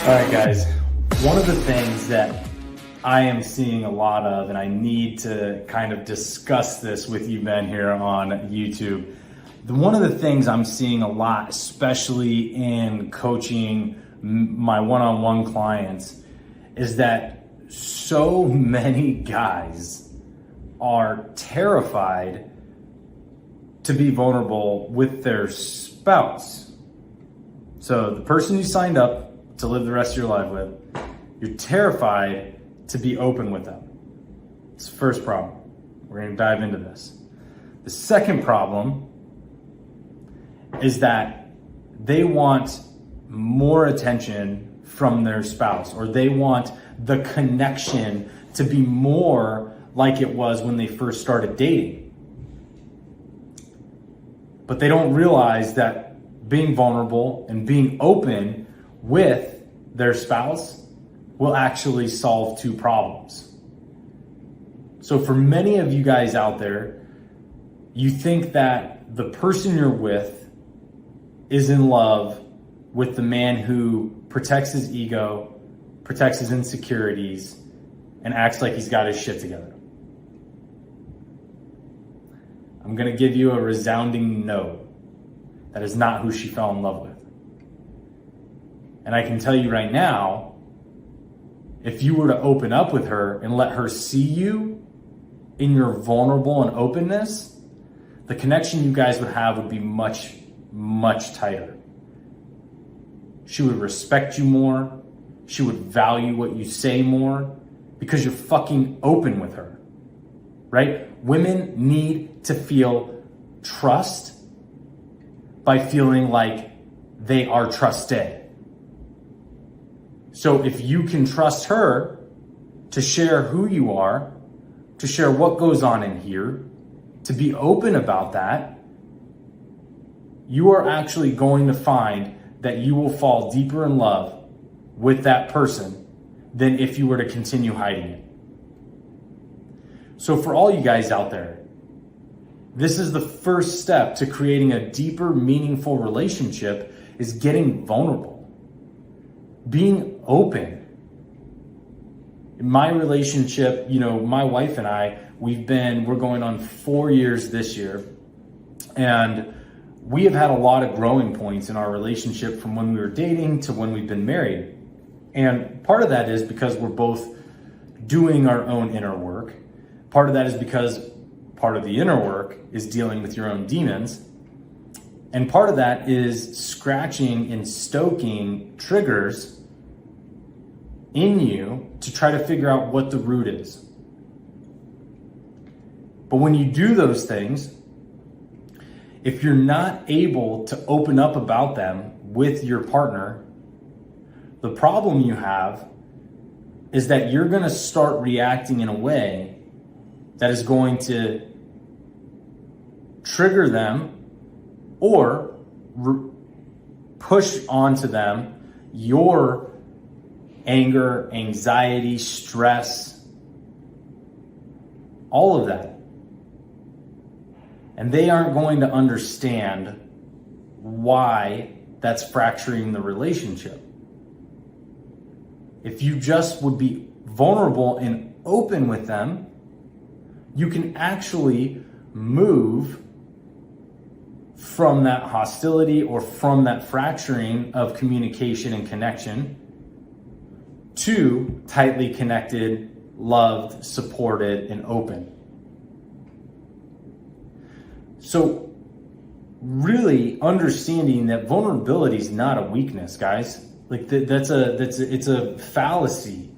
All right, guys. One of the things that I am seeing a lot of, and I need to kind of discuss this with you men here on YouTube. One of the things I'm seeing a lot, especially in coaching my one-on-one clients, is that so many guys are terrified to be vulnerable with their spouse. So the person you signed up to live the rest of your life with, you're terrified to be open with them. It's the first problem. We're going to dive into this. The second problem is that they want more attention from their spouse, or they want the connection to be more like it was when they first started dating. But they don't realize that being vulnerable and being open with their spouse will actually solve two problems. So for many of you guys out there, you think that the person you're with is in love with the man who protects his ego, protects his insecurities, and acts like he's got his shit together. I'm gonna give you a resounding no. That is not who she fell in love with. And I can tell you right now, if you were to open up with her and let her see you in your vulnerable and openness, the connection you guys would have would be much, much tighter. She would respect you more. She would value what you say more because you're fucking open with her, right? Women need to feel trust by feeling like they are trusted. So if you can trust her to share who you are, to share what goes on in here, to be open about that, you are actually going to find that you will fall deeper in love with that person than if you were to continue hiding it. So for all you guys out there, this is the first step to creating a deeper, meaningful relationship, is getting vulnerable. Being open. In my relationship, my wife and I, we're going on 4 years this year. And we have had a lot of growing points in our relationship from when we were dating to when we've been married. And part of that is because we're both doing our own inner work. Part of that is because part of the inner work is dealing with your own demons. And part of that is scratching and stoking triggers in you to try to figure out what the root is. But when you do those things, if you're not able to open up about them with your partner, the problem you have is that you're going to start reacting in a way that is going to trigger them or push onto them your anger, anxiety, stress, all of that. And they aren't going to understand why that's fracturing the relationship. If you just would be vulnerable and open with them, you can actually move from that hostility or from that fracturing of communication and connection to tightly connected, loved, supported, and open. So really understanding that vulnerability is not a weakness, guys. Like it's a fallacy.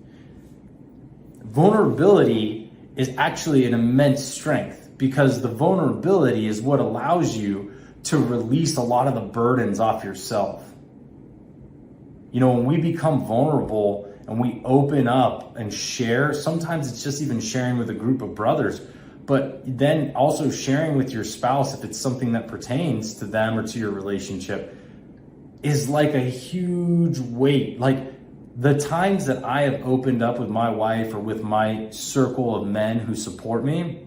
Vulnerability is actually an immense strength, because the vulnerability is what allows you to release a lot of the burdens off yourself. When we become vulnerable and we open up and share, sometimes it's just even sharing with a group of brothers, but then also sharing with your spouse if it's something that pertains to them or to your relationship, is like a huge weight. Like the times that I have opened up with my wife or with my circle of men who support me,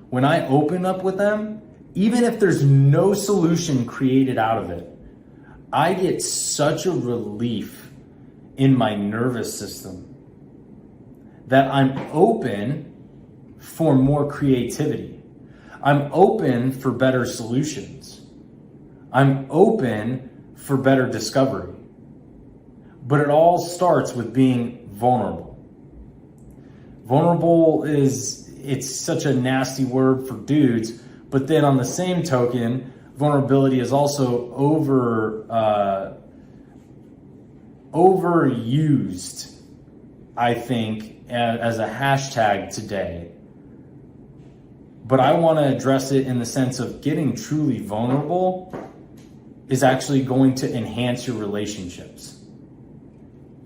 when I open up with them, even if there's no solution created out of it, I get such a relief in my nervous system, that I'm open for more creativity. I'm open for better solutions. I'm open for better discovery. But it all starts with being vulnerable. Vulnerable it's such a nasty word for dudes, but then on the same token, vulnerability is also overused, I think, as a hashtag today. But I want to address it in the sense of getting truly vulnerable is actually going to enhance your relationships.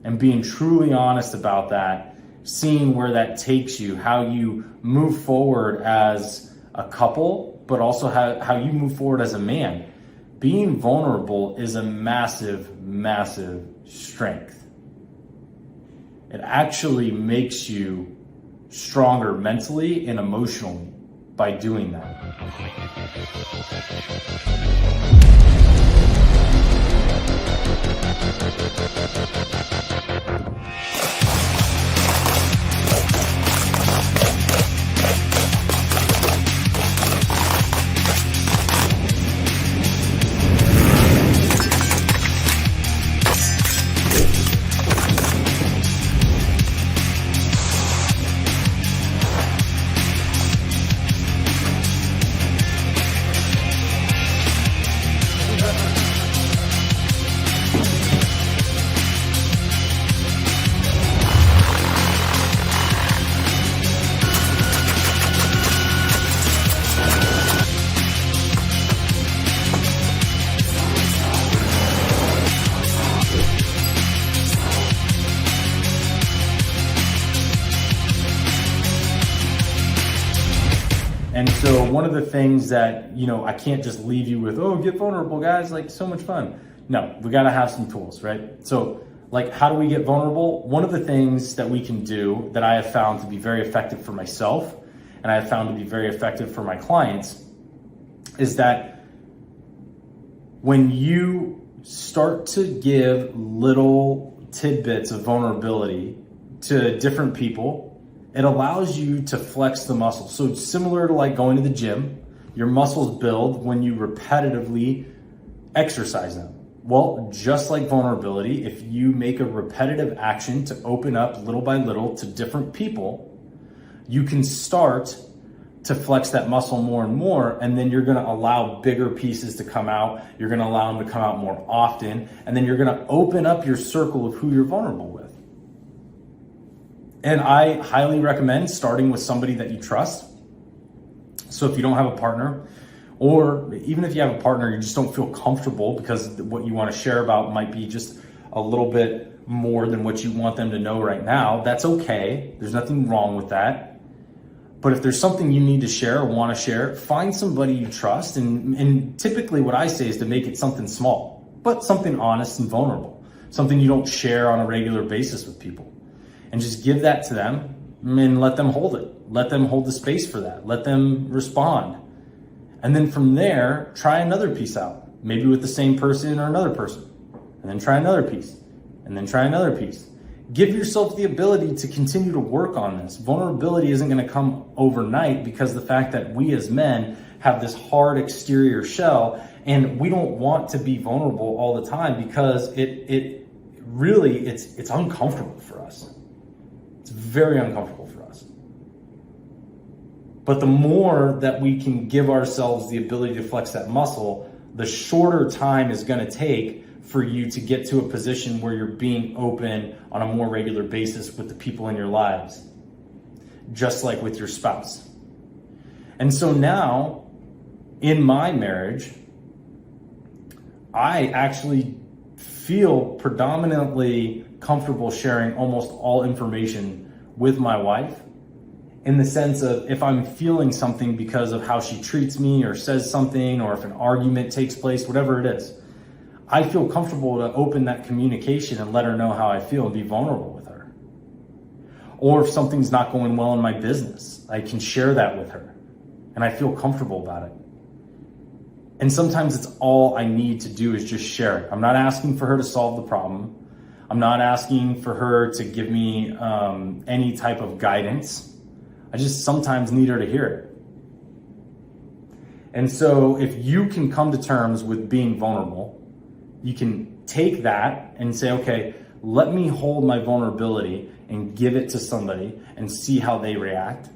And being truly honest about that, seeing where that takes you, how you move forward as a couple, but also how you move forward as a man. Being vulnerable is a massive, massive strength. It actually makes you stronger mentally and emotionally by doing that. And so one of the things that, I can't just leave you with, oh, get vulnerable, guys, like so much fun. No, we got to have some tools, right? So how do we get vulnerable? One of the things that we can do that I have found to be very effective for myself, and I have found to be very effective for my clients, is that when you start to give little tidbits of vulnerability to different people, it allows you to flex the muscle. So it's similar to going to the gym. Your muscles build when you repetitively exercise them. Well, just like vulnerability, if you make a repetitive action to open up little by little to different people, you can start to flex that muscle more and more, and then you're gonna allow bigger pieces to come out. You're gonna allow them to come out more often, and then you're gonna open up your circle of who you're vulnerable with. And I highly recommend starting with somebody that you trust. So if you don't have a partner, or even if you have a partner, you just don't feel comfortable because what you want to share about might be just a little bit more than what you want them to know right now, that's okay. There's nothing wrong with that. But if there's something you need to share or want to share, find somebody you trust. And typically what I say is to make it something small, but something honest and vulnerable, something you don't share on a regular basis with people. And just give that to them and let them hold it. Let them hold the space for that. Let them respond. And then from there, try another piece out, maybe with the same person or another person. And then try another piece. And then try another piece. Give yourself the ability to continue to work on this. Vulnerability isn't going to come overnight because the fact that we as men have this hard exterior shell, and we don't want to be vulnerable all the time because it really, it's uncomfortable for us. It's very uncomfortable for us. But the more that we can give ourselves the ability to flex that muscle, the shorter time is going to take for you to get to a position where you're being open on a more regular basis with the people in your lives, just like with your spouse. And so now, in my marriage, I actually feel predominantly comfortable sharing almost all information with my wife, in the sense of if I'm feeling something because of how she treats me or says something, or if an argument takes place, whatever it is, I feel comfortable to open that communication and let her know how I feel and be vulnerable with her. Or if something's not going well in my business, I can share that with her and I feel comfortable about it. And sometimes it's all I need to do is just share it. I'm not asking for her to solve the problem. I'm not asking for her to give me any type of guidance. I just sometimes need her to hear it. And so if you can come to terms with being vulnerable, you can take that and say, okay, let me hold my vulnerability and give it to somebody and see how they react.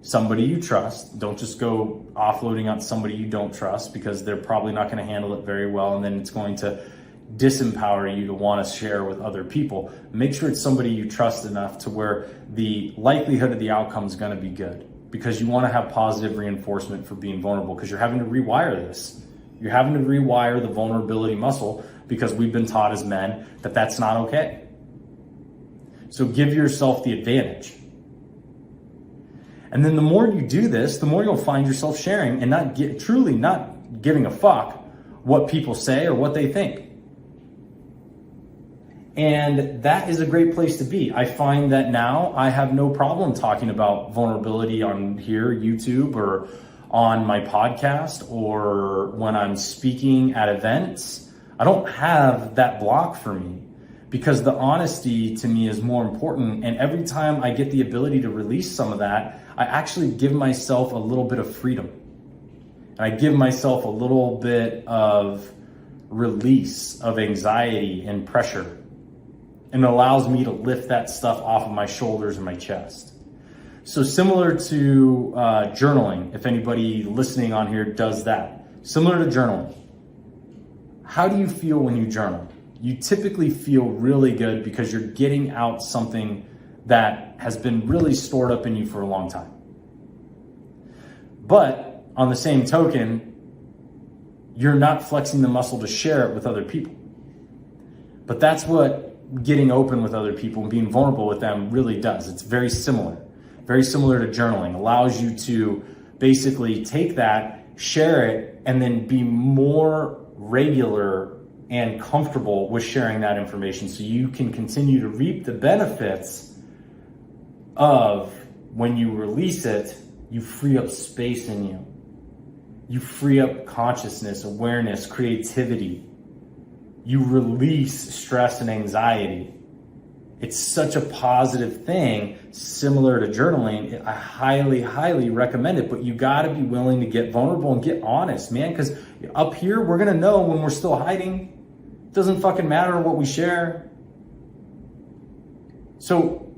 Somebody you trust. Don't just go offloading on somebody you don't trust, because they're probably not going to handle it very well, and then it's going to disempower you to want to share with other people. Make sure it's somebody you trust enough to where the likelihood of the outcome is going to be good, because you want to have positive reinforcement for being vulnerable, because you're having to rewire this. You're having to rewire the vulnerability muscle, because we've been taught as men that that's not okay. So give yourself the advantage. And then the more you do this, the more you'll find yourself sharing and truly not giving a fuck what people say or what they think. And that is a great place to be. I find that now I have no problem talking about vulnerability on here, YouTube, or on my podcast, or when I'm speaking at events. I don't have that block for me, because the honesty to me is more important. And every time I get the ability to release some of that, I actually give myself a little bit of freedom. And I give myself a little bit of release of anxiety and pressure. And it allows me to lift that stuff off of my shoulders and my chest. So similar to journaling, if anybody listening on here does that, similar to journaling, how do you feel when you journal? You typically feel really good, because you're getting out something that has been really stored up in you for a long time. But on the same token, you're not flexing the muscle to share it with other people. But that's what getting open with other people and being vulnerable with them really does. It's very similar to journaling. Allows you to basically take that, share it, and then be more regular and comfortable with sharing that information, so you can continue to reap the benefits of when you release it. You free up space in you. You free up consciousness, awareness, creativity. You release stress and anxiety. It's such a positive thing, similar to journaling. I highly, highly recommend it, but you gotta be willing to get vulnerable and get honest, man, because up here, we're gonna know when we're still hiding. It doesn't fucking matter what we share. So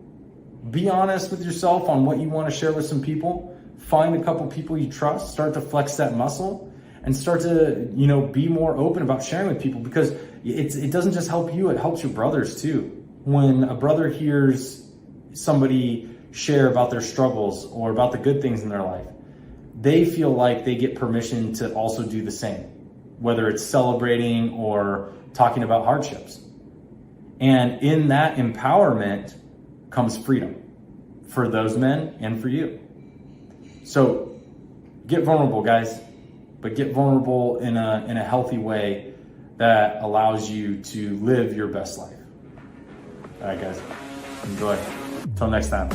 be honest with yourself on what you wanna share with some people. Find a couple people you trust, start to flex that muscle, and start to, be more open about sharing with people, because it doesn't just help you, it helps your brothers too. When a brother hears somebody share about their struggles or about the good things in their life, they feel like they get permission to also do the same, whether it's celebrating or talking about hardships. And in that empowerment comes freedom for those men and for you. So get vulnerable, guys, but get vulnerable in a healthy way that allows you to live your best life. All right, guys, enjoy. Until next time.